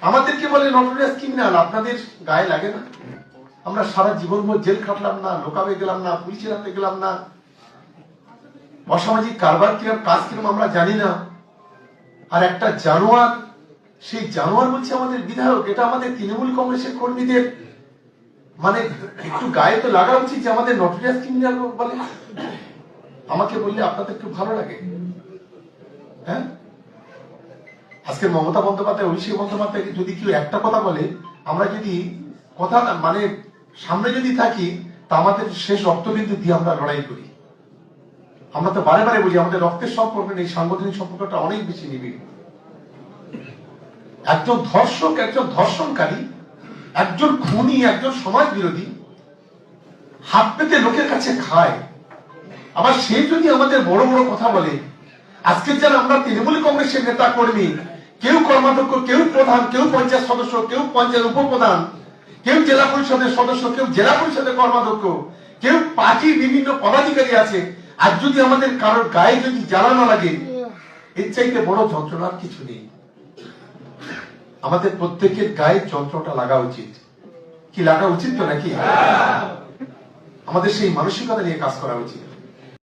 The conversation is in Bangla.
আমাদেরকে বলে নটোরিয়াস ক্রিমিনাল, আপনাদের গায়ে লাগে না? আমরা সারা জীবন ভর জেল খাটলাম না, লোকাবে গেলাম না, পুলিশের হাতে গেলাম না, অসামাজিক কারবার কিরম কাজ কিরম আমরা জানি না? আর একটা জানোয়ার, সেই জানোয়ার বলছে আমাদের বিধায়ক। এটা আমাদের তৃণমূল কংগ্রেসের কর্মীদের মানে একটু গায়ে তো লাগা উচিত যে আমাদের নটোরিয়াস ক্রিমিনাল বলে। আমাকে বললে আপনাদের খুব ভালো লাগে? হ্যাঁ, আজকে মমতা বন্দ্যোপাধ্যায়, অভিষেক বন্দ্যোপাধ্যায় যদি কেউ একটা কথা বলে, আমরা যদি কথা মানে সামনে যদি থাকি, তা আমাদের শেষ রক্তবিন্দু দিয়ে আমরা লড়াই করি। আমরা তো বারে বারে বলি আমাদের রক্তের সম্পর্ক নেই, সাংগঠনিক সম্পর্কটা অনেক বেশি নিবিড়। একজন ধর্ষক, একজন ধর্ষণকারী, একজন খুনি, একজন সমাজ বিরোধী হাত পেতে লোকের কাছে খায়, আবার সে যদি আমাদের বড় বড় কথা বলে। আজকে যারা আমরা তৃণমূল কংগ্রেসের নেতা কর্মী, কেউ কর্মাধ্যক্ষ, কেউ প্রধান, কেউ পঞ্চায়েত সদস্য, কেউ পঞ্চায়েত উপপ্রধান, কেউ জেলা পরিষদের সদস্য, কেউ জেলা পরিষদের কর্মাধ্যক্ষ, কেউ পার্টির বিভিন্ন পদাধিকারী আছে, আর যদি আমাদের কারোর গায়ে যদি জ্বালা না লাগে, এর চাইতে বড় যন্ত্রণার কিছু নেই। আমাদের প্রত্যেকের গায়ে যন্ত্রটা লাগা উচিত। কি লাগা উচিত তো নাকি? আমাদের সেই মানসিকতা নিয়ে কাজ করা উচিত।